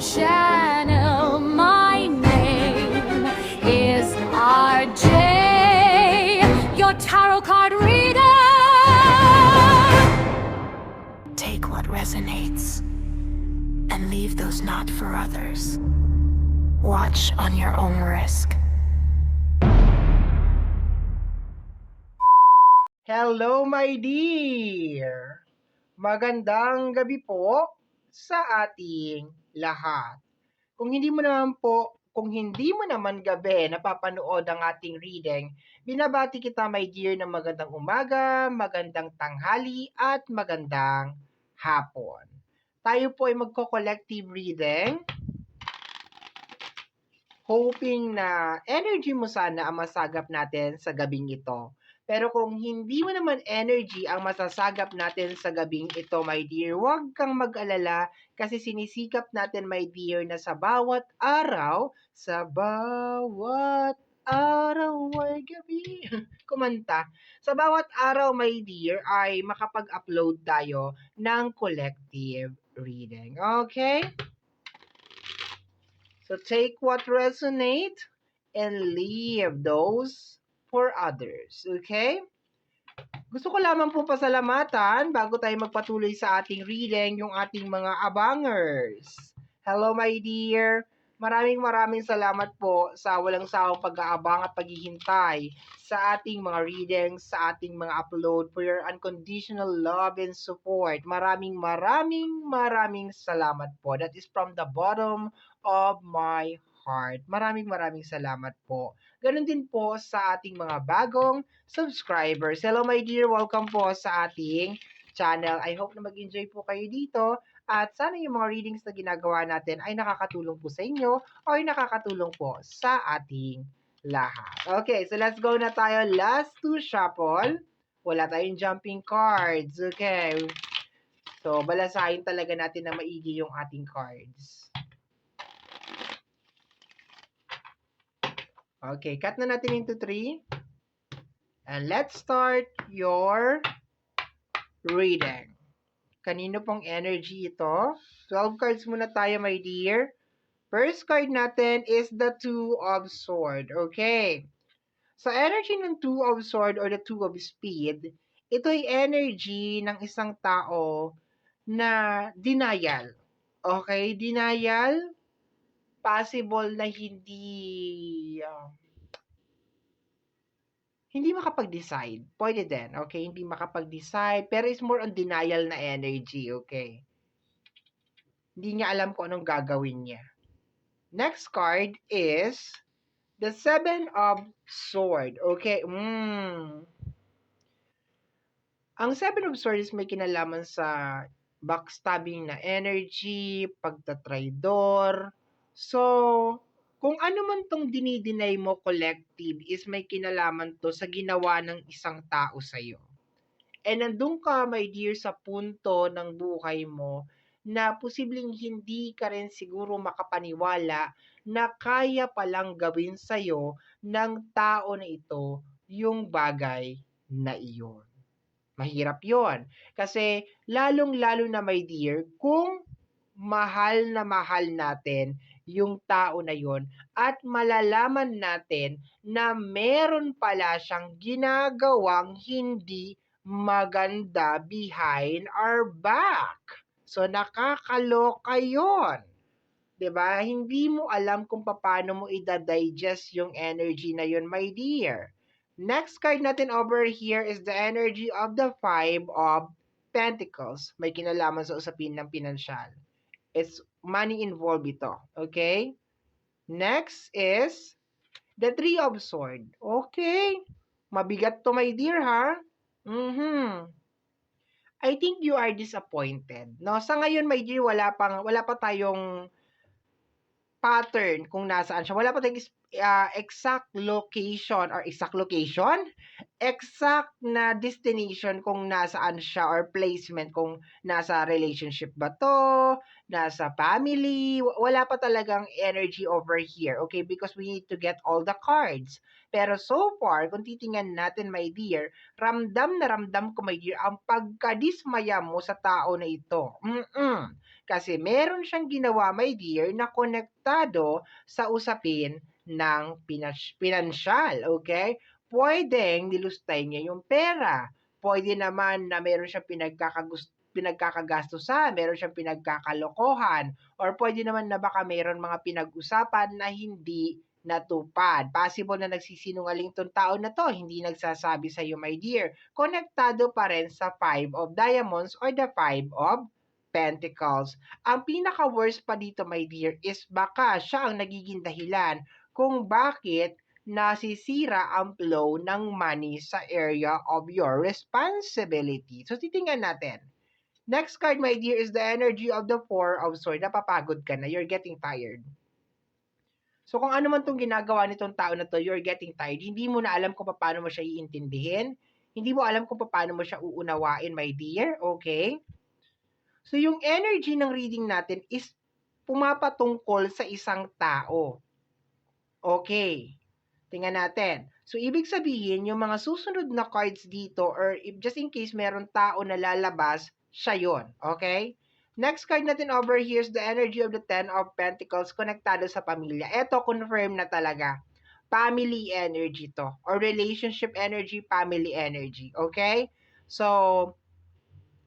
channel. My name is RJ, your tarot card reader. Take what resonates and leave those not for others. Watch on your own risk. Hello, my dear! Magandang gabi po sa ating lahat. Kung hindi mo naman gabi napapanood ang ating reading, binabati kita, my dear, ng magandang umaga, magandang tanghali, at magandang hapon. Tayo po ay magko-collective reading. Hoping na energy mo sana ang masagap natin sa gabing ito. Pero kung hindi mo naman energy ang masasagap natin sa gabing ito, my dear, huwag kang mag-alala kasi sinisikap natin, my dear, na sa bawat araw ay gabi, kumanta. Sa bawat araw, my dear, ay makapag-upload tayo ng collective reading. Okay? So take what resonate and leave those for others. Okay? Gusto ko lamang po pasalamatan bago tayo magpatuloy sa ating reading yung ating mga abangers. Hello, my dear. Maraming salamat po sa walang sawang pag-aabang at paghihintay sa ating mga readings, sa ating mga upload, for your unconditional love and support. Maraming salamat po. That is from the bottom of my heart. Maraming salamat po. Ganon din po sa ating mga bagong subscribers. Hello, my dear. Welcome po sa ating channel. I hope na mag-enjoy po kayo dito. At sana yung mga readings na ginagawa natin ay nakakatulong po sa inyo o ay nakakatulong po sa ating lahat. Okay, so let's go na tayo. Last to shuffle. Wala tayong jumping cards. Okay. So, balasahin talaga natin na maigi yung ating cards. Okay, cut na natin into 3. And let's start your reading. Kanino pong energy ito? 12 cards muna tayo, my dear. First card natin is the Two of Swords. Okay. Sa energy ng Two of Swords or the Two of Speed, ito ay energy ng isang tao na denial. Okay? Denial, possible na hindi makapag-decide. Pwede din, okay? Hindi makapag-decide, pero it's more on denial na energy, okay? Hindi niya alam kung anong gagawin niya. Next card is the Seven of Swords, okay? Ang Seven of Swords may kinalaman sa backstabbing na energy, pagtatraidor. So, kung ano man tong dinideny mo, collective, is may kinalaman to sa ginawa ng isang tao sa'yo. And nandun ka, my dear, sa punto ng buhay mo na posibleng hindi ka rin siguro makapaniwala na kaya palang gawin sa'yo ng tao na ito yung bagay na iyon. Mahirap yon. Kasi lalong-lalo na, my dear, kung mahal na mahal natin yung tao na yon at malalaman natin na meron pala siyang ginagawang hindi maganda behind our back. So, nakakaloka yun. 'Di ba? Hindi mo alam kung paano mo i-digest yung energy na yun, my dear. Next card natin over here is the energy of the Five of Pentacles. May kinalaman sa usapin ng pinansyal. It's money involved ito. Okay? Next is the Three of Swords. Okay. Mabigat to, my dear, ha? I think you are disappointed. No, sa ngayon, my dear, wala pa tayong pattern kung nasaan siya. Wala pa tayong exact location, exact na destination kung nasaan siya, or placement kung nasa relationship ba to, nasa family. Wala pa talagang energy over here, okay? Because we need to get all the cards. Pero so far, kung titingnan natin, my dear, ramdam na ramdam ko, my dear, ang pagkadismaya mo sa tao na ito. Kasi meron siyang ginawa, my dear, na konektado sa usapin ng pinansyal, okay? Pwedeng nilustay niya yung pera. Pwede naman na meron siyang pinagkakagastusan, meron siyang pinagkakalokohan, or pwede naman na baka meron mga pinag-usapan na hindi natupad. Possible na nagsisinungaling tong tao na to, hindi nagsasabi sa iyo, my dear. Konektado pa rin sa Five of Diamonds or the Five of Pentacles. Ang pinaka-worst pa dito, my dear, is baka siya ang nagiging dahilan kung bakit nasisira ang flow ng money sa area of your responsibility. So, titingnan natin. Next card, my dear, is the energy of the Four of Swords. Napapagod ka na. You're getting tired. So, kung ano man itong ginagawa nitong tao na to, you're getting tired. Hindi mo na alam kung paano mo siya iintindihin. Hindi mo alam kung paano mo siya uunawain, my dear. Okay? So, yung energy ng reading natin is pumapatungkol sa isang tao. Okay. Tingnan natin. So, ibig sabihin, yung mga susunod na cards dito, or if just in case meron tao na lalabas, siya yun. Okay? Next card natin over here is the energy of the Ten of Pentacles konektado sa pamilya. Ito, confirm na talaga. Family energy to. Or relationship energy, family energy. Okay? So,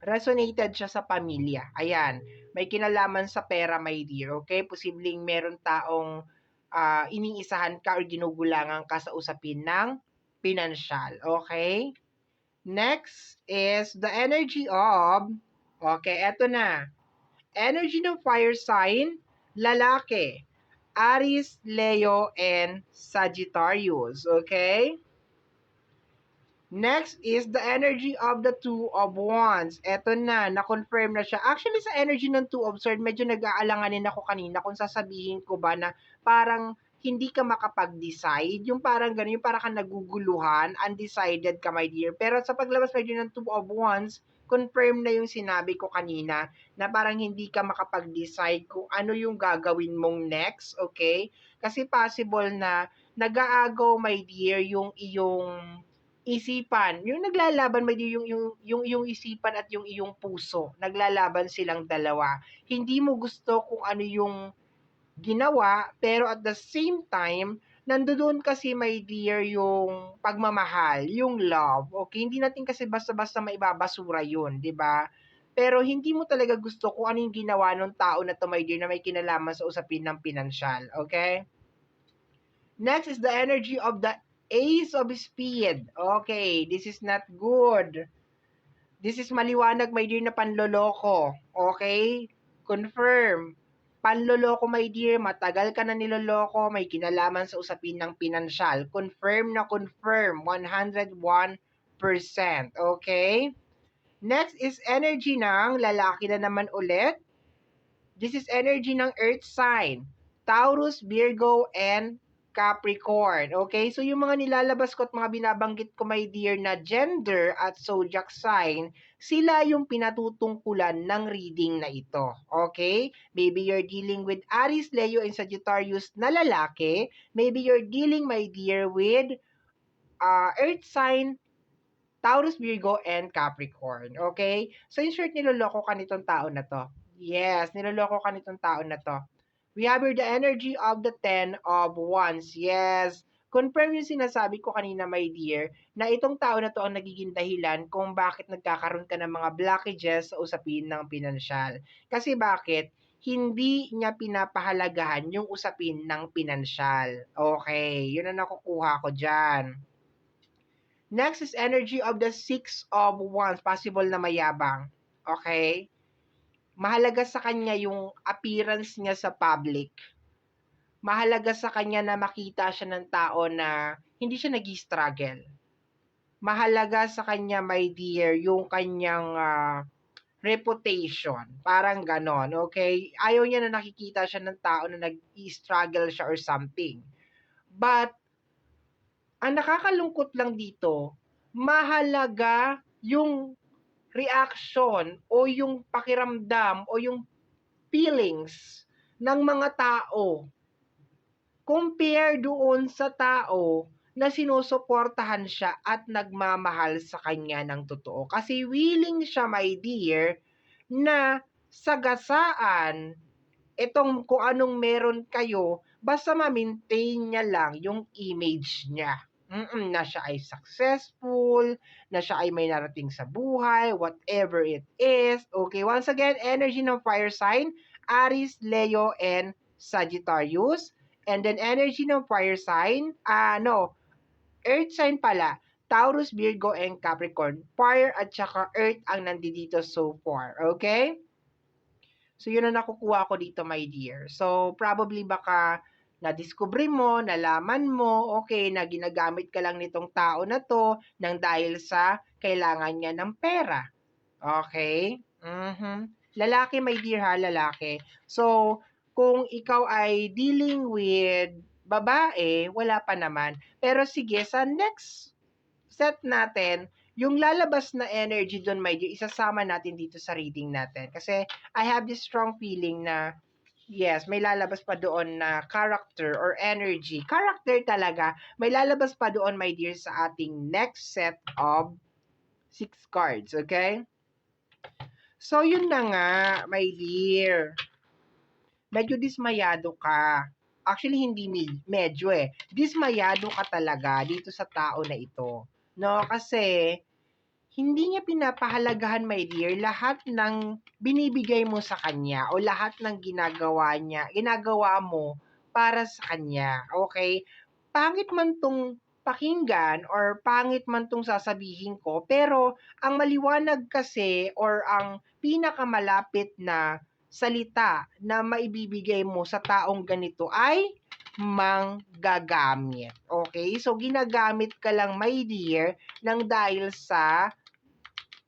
resonated siya sa pamilya. Ayan. May kinalaman sa pera, my dear. Okay? Posibleng meron taong iniisahan ka or ginugulangan ka sa usapin ng pinansyal. Okay? Next is the energy of, okay, eto na. Energy ng fire sign, lalaki. Aries, Leo, and Sagittarius. Okay? Next is the energy of the Two of Wands. Eto na, na-confirm na siya. Actually, sa energy ng Two of Swords, medyo nag-aalanganin ako kanina kung sasabihin ko ba na parang hindi ka makapag-decide. Yung parang gano'n, yung parang ka naguguluhan, undecided ka, my dear. Pero sa paglabas medyo ng Two of Wands, confirm na yung sinabi ko kanina na parang hindi ka makapag-decide kung ano yung gagawin mong next, okay? Kasi possible na nag-aagaw, my dear, yung iyong isipan. Yung naglalaban, my dear, yung isipan at yung iyong puso. Naglalaban silang dalawa. Hindi mo gusto kung ano yung ginawa, pero at the same time, nandoon kasi, my dear, yung pagmamahal, yung love. Okay, hindi natin kasi basta-basta maibabasura yun, 'di ba? Pero hindi mo talaga gusto kung ano yung ginawa ng tao na to, my dear, na may kinalaman sa usapin ng pinansyal. Okay? Next is the energy of the Ace of Speed. Okay, this is not good. This is maliwanag, my dear, na panloloko. Okay? Confirm. Panloloko, my dear, matagal ka na niloloko, may kinalaman sa usapin ng pinansyal. Confirm na confirm, 101%. Okay? Next is energy ng lalaki na naman ulit. This is energy ng earth sign. Taurus, Virgo, and Capricorn. Okay? So, yung mga nilalabas ko at mga binabanggit ko, my dear, na gender at zodiac sign, sila yung pinatutungkulan ng reading na ito. Okay? Maybe you're dealing with Aries, Leo, and Sagittarius na lalaki. Maybe you're dealing, my dear, with earth sign, Taurus, Virgo, and Capricorn. Okay? So, in short, niloloko ka nitong tao na to. Yes, niloloko ka nitong tao na to. We have here the energy of the Ten of Wands. Yes. Confirm yung sinasabi ko kanina, my dear, na itong tao na to ang nagiging dahilan kung bakit nagkakaroon ka ng mga blockages sa usapin ng pinansyal. Kasi bakit? Hindi niya pinapahalagahan yung usapin ng pinansyal. Okay, yun ang nakukuha ko dyan. Next is energy of the Six of Wands. Possible na mayabang. Okay? Mahalaga sa kanya yung appearance niya sa public. Mahalaga sa kanya na makita siya ng tao na hindi siya nag-struggle. Mahalaga sa kanya, my dear, yung kanyang reputation. Parang ganon, okay? Ayaw niya na nakikita siya ng tao na nag-struggle siya or something. But, ang nakakalungkot lang dito, mahalaga yung reaction o yung pakiramdam o yung feelings ng mga tao compare doon sa tao na sinusuportahan siya at nagmamahal sa kanya ng totoo. Kasi willing siya, my dear, na sagasaan itong kung anong meron kayo, basta ma-maintain niya lang yung image niya. Na siya ay successful, na siya ay may narating sa buhay, whatever it is. Okay, once again, energy ng fire sign, Aries, Leo, and Sagittarius. And then energy ng fire sign, earth sign pala, Taurus, Virgo, and Capricorn. Fire at saka earth ang nandito so far. Okay? So, yun ang nakukuha ko dito, my dear. So, probably baka na-discover mo, nalaman mo, okay, na ginagamit ka lang nitong tao na to nang dahil sa kailangan niya ng pera. Okay? Lalaki, my dear ha, lalaki. So, kung ikaw ay dealing with babae, wala pa naman. Pero sige, sa next set natin, yung lalabas na energy doon, my dear, isasama natin dito sa reading natin. Kasi I have this strong feeling na, yes, may lalabas pa doon na character or energy. Character talaga. May lalabas pa doon, my dear, sa ating next set of 6 cards. Okay? So, yun na nga, my dear. Medyo dismayado ka. Actually, hindi medyo eh. Dismayado ka talaga dito sa tao na ito. No, kasi hindi niya pinapahalagahan, my dear, lahat ng binibigay mo sa kanya o lahat ng ginagawa mo para sa kanya. Okay? Pangit man tong pakinggan or pangit man tong sasabihin ko, pero ang maliwanag kasi or ang pinakamalapit na salita na maibibigay mo sa taong ganito ay manggagamit. Okay? So, ginagamit ka lang, my dear, ng dahil sa,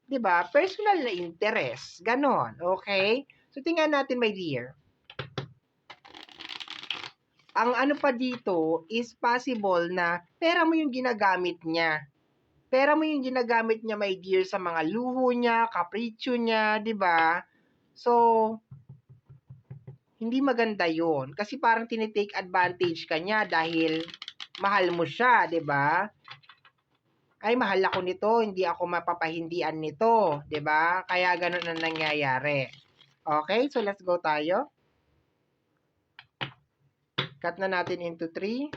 'di ba, personal na interest. Ganon. Okay? So, tingnan natin, my dear. Ang ano pa dito is possible na pera mo yung ginagamit niya. Pera mo yung ginagamit niya, my dear, sa mga luho niya, kapritsyo niya, 'di ba? So, hindi maganda yon kasi parang tinitake advantage ka niya dahil mahal mo siya, 'di ba? Ay, mahal ako nito, hindi ako mapapahindian nito, 'di ba? Kaya ganun ang nangyayari. Okay, so let's go tayo. Cut na natin into 3.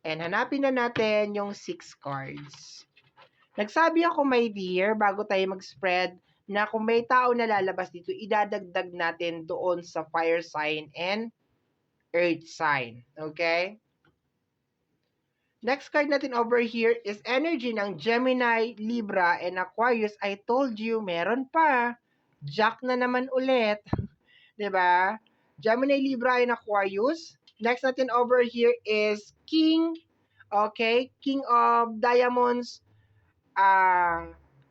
And hanapin na natin yung 6 cards. Nagsabi ako, my dear, bago tayo mag-spread, na kung may tao na lalabas dito, idadagdag natin doon sa fire sign and earth sign. Okay? Next card natin over here is energy ng Gemini, Libra, and Aquarius. I told you, meron pa. Jack na naman ulit. 'Di ba? Gemini, Libra, and Aquarius. Next natin over here is King. Okay? King of Diamonds,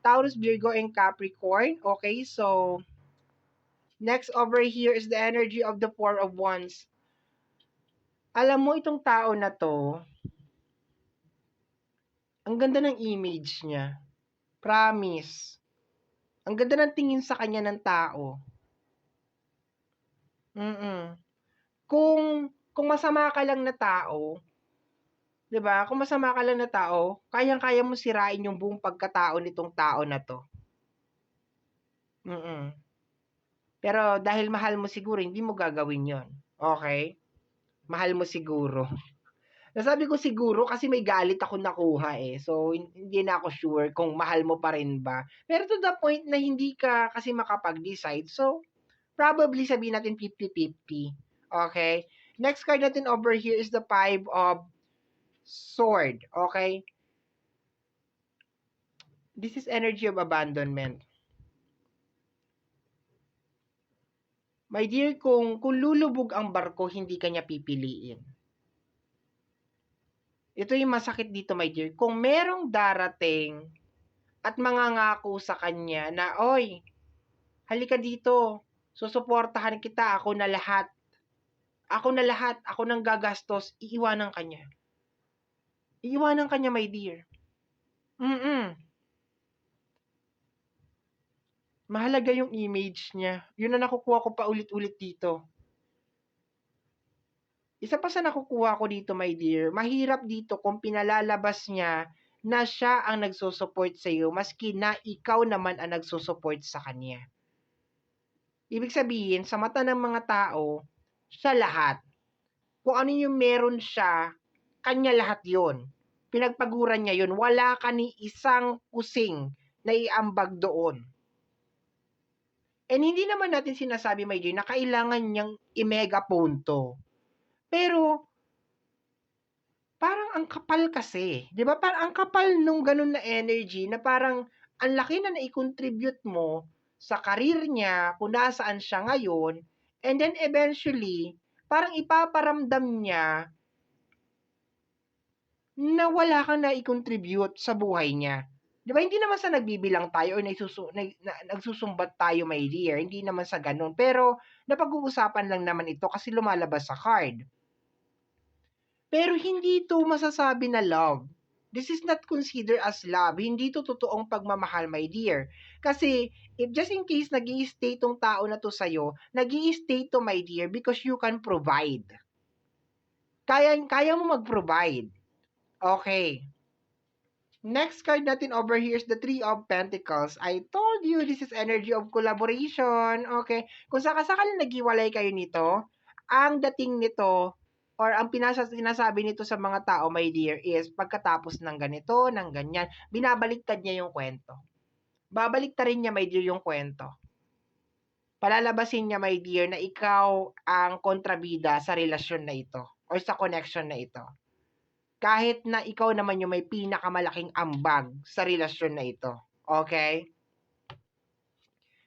Taurus, Virgo, and Capricorn. Okay? So, next over here is the energy of the Four of Wands. Alam mo, itong tao na to, ang ganda ng image niya. Promise. Ang ganda ng tingin sa kanya ng tao. Kung masama ka lang na tao, 'di ba? Kung masama ka lang na tao, kayang-kaya mo sirain yung buong pagkatao nitong tao na 'to. Pero dahil mahal mo siguro, hindi mo gagawin 'yon. Okay? Mahal mo siguro. Nasabi ko siguro kasi may galit ako nakuha eh. So, hindi na ako sure kung mahal mo pa rin ba. Pero to the point na hindi ka kasi makapag-decide. So, probably sabihin natin 50-50. Okay? Next card natin over here is the 5 of Sword. Okay? This is energy of abandonment. My dear, kung lulubog ang barko, hindi ka niya pipiliin. Ito yung masakit dito, my dear. Kung merong darating at mangangako sa kanya na, oy, halika dito, susuportahan kita, ako na lahat. Ako na lahat, ako nang gagastos, iiwanan ka niya. Iiwanan ka niya, my dear. Mahalaga yung image niya. Yun na nakukuha ko pa ulit-ulit dito. Isa pa sa nakukuha ko dito, my dear, mahirap dito kung pinalalabas niya na siya ang nagsusupport sa iyo maski na ikaw naman ang nagsusupport sa kanya. Ibig sabihin, sa mata ng mga tao, siya lahat. Kung ano yung meron siya, kanya lahat yun. Pinagpaguran niya yun. Wala ka ni isang kusing na iambag doon. And hindi naman natin sinasabi, my dear, na kailangan niyang i-mega punto. Pero, parang ang kapal kasi. Di ba? Parang ang kapal nung ganun na energy na parang ang laki na nai-contribute mo sa karir niya, kung nasaan siya ngayon, and then eventually, parang ipaparamdam niya na wala kang nai-contribute sa buhay niya. 'Di ba, hindi naman sa nagbibilang tayo o nagsusumbat tayo, my dear, hindi naman sa gano'n. Pero napag-uusapan lang naman ito kasi lumalabas sa card. Pero hindi ito masasabi na love. This is not considered as love. Hindi ito totoong pagmamahal, my dear. Kasi if just in case nag-i-stay tong tao na 'to sa'yo, nag-i-stay 'to, my dear, because you can provide. Kaya mo mag-provide. Okay. Next card natin over here is the Three of Pentacles. I told you, this is energy of collaboration. Okay. Kung sakasakali naghiwalay kayo nito, ang dating nito, or ang sinasabi nito sa mga tao, my dear, is pagkatapos ng ganito, ng ganyan, binabaliktad niya yung kwento. Babaliktarin niya, my dear, yung kwento. Palalabasin niya, my dear, na ikaw ang kontrabida sa relasyon na ito or sa connection na ito. Kahit na ikaw naman yung may pinakamalaking ambag sa relasyon na ito. Okay?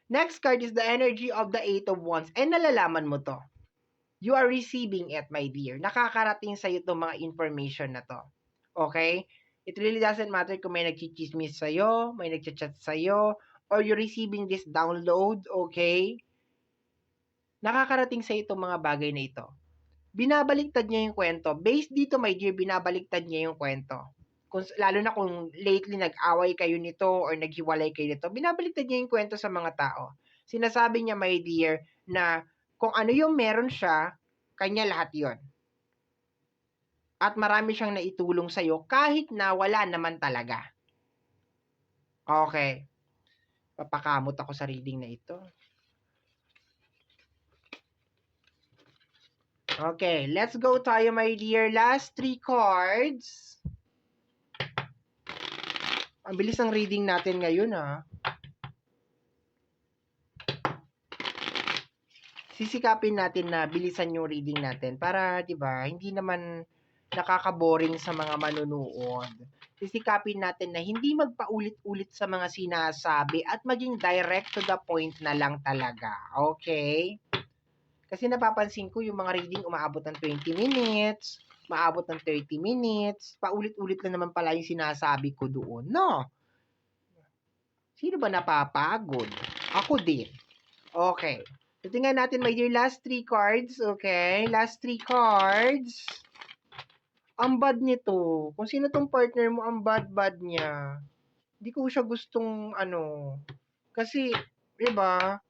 Next card is the energy of the Eight of Wands. And nalalaman mo to. You are receiving it, my dear. Nakakarating sa'yo itong mga information na to. Okay? It really doesn't matter kung may nagchichismis sa'yo, may nagchat-chat sa'yo, or you're receiving this download, okay? Nakakarating sa'yo itong mga bagay na ito. Binabaliktad niya yung kwento. Based dito, my dear, binabaliktad niya yung kwento. Lalo na kung lately nag-away kayo nito or naghiwalay kayo nito, binabaliktad niya yung kwento sa mga tao. Sinasabi niya, my dear, na kung ano yung meron siya, kanya lahat yon. At marami siyang naitulong sa'yo kahit na wala naman talaga. Okay. Papakamot ako sa reading na ito. Okay, let's go tayo, my dear. Last 3 cards. Ang bilis ng reading natin ngayon, ha. Sisikapin natin na bilisan yung reading natin para, 'di ba, hindi naman nakaka-boring sa mga manunood. Sisikapin natin na hindi magpaulit-ulit sa mga sinasabi at maging direct to the point na lang talaga. Okay? Kasi napapansin ko yung mga reading umaabot ng 20 minutes, maabot ng 30 minutes, paulit-ulit na naman pala yung sinasabi ko doon. No? Sino ba napapagod? Ako din. Okay. So, tingnan natin, my dear, last 3 cards. Okay? Last 3 cards. Ang bad nito. Kung sino tong partner mo, ang bad niya. Hindi ko siya gustong, kasi, diba,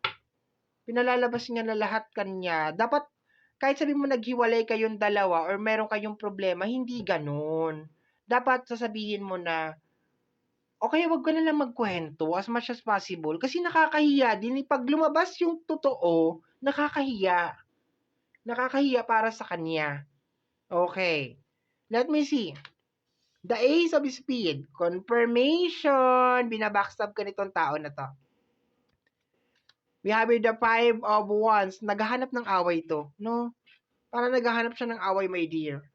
pinalalabas niya na lahat kanya. Dapat, kahit sabi mo naghiwalay kayong dalawa or meron kayong problema, hindi ganun. Dapat sasabihin mo na, okay, wag ka na lang magkwento as much as possible kasi nakakahiya din. Pag lumabas yung totoo, nakakahiya. Nakakahiya para sa kanya. Okay. Let me see. The Ace of Speed. Confirmation. Binabackstab ka nitong tao na to. We have here the Five of Wands. Naghahanap ng away to. No? Para naghahanap siya ng away, my dear.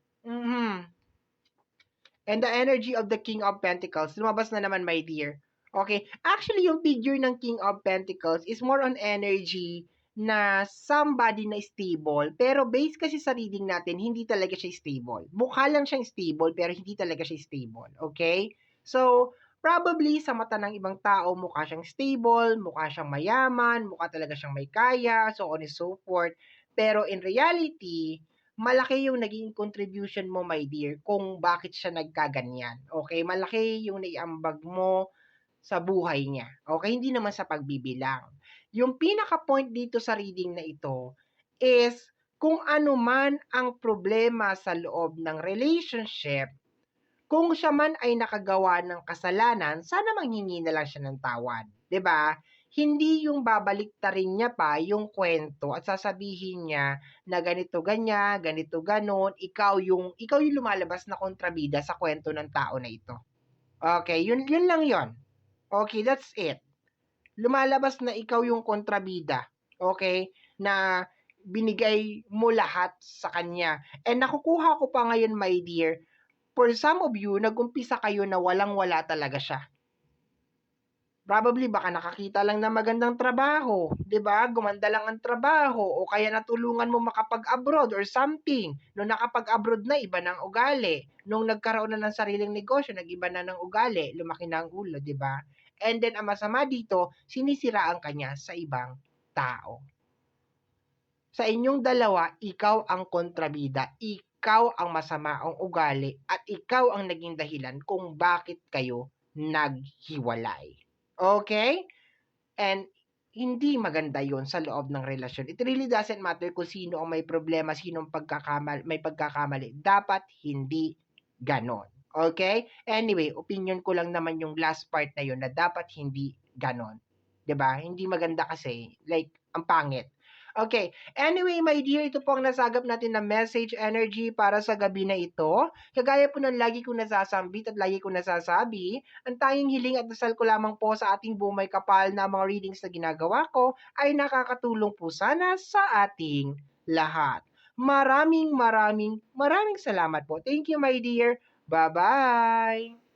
And the energy of the King of Pentacles. Lumabas na naman, my dear. Okay. Actually, yung figure ng King of Pentacles is more on energy na somebody na stable. Pero based kasi sa reading natin, hindi talaga siya stable. Mukha lang siyang stable, pero hindi talaga siya stable. Okay? So, probably sa mata ng ibang tao, mukha siyang stable, mukha siyang mayaman, mukha talaga siyang may kaya, so on and so forth. Pero in reality, malaki yung naging contribution mo, my dear, kung bakit siya nagkaganyan. Okay? Malaki yung naiambag mo sa buhay niya. Okay? Hindi naman sa pagbibilang. Yung pinaka-point dito sa reading na ito is kung ano man ang problema sa loob ng relationship, kung siya man ay nakagawa ng kasalanan, sana manghingi na lang siya ng tawad. 'Di ba? hindi yung babaliktarin niya pa yung kwento at sasabihin niya na ganito ganyan, ganito ganon, ikaw yung lumalabas na kontrabida sa kwento ng tao na ito. Okay, yun lang yon. Okay, that's it. Lumalabas na ikaw yung kontrabida. Okay? Na binigay mo lahat sa kanya. And nakukuha ko pa ngayon, my dear, for some of you, nag-umpisa kayo na walang-wala talaga siya. Probably baka nakakita lang ng magandang trabaho, 'di ba? Gumanda lang ang trabaho o kaya natulungan mo makapag-abroad or something. Nung nakapag-abroad na, iba ng ugali. Nung nagkaroon na ng sariling negosyo, nag-iba na ng ugali, lumaki na ang ulo, 'di ba? And then ang masama dito, sinisiraan ka niya sa ibang tao. Sa inyong dalawa, ikaw ang kontrabida, ikaw ang masama ang ugali, at ikaw ang naging dahilan kung bakit kayo naghiwalay. Okay? And hindi maganda yon sa loob ng relasyon. It really doesn't matter kung sino ang may problema, sino ang may pagkakamali. Dapat hindi ganon. Okay? Anyway, opinion ko lang naman yung last part na yun na dapat hindi ganon. 'Di ba? Hindi maganda kasi, like, ang pangit. Okay. Anyway, my dear, ito po ang nasagap natin na message energy para sa gabi na ito. Kagaya po ng lagi kong nasasambit at lagi kong nasasabi, ang tanging hiling at dasal ko lamang po sa ating bumay kapal na mga readings na ginagawa ko ay nakakatulong po sana sa ating lahat. Maraming maraming maraming salamat po. Thank you, my dear. Bye-bye!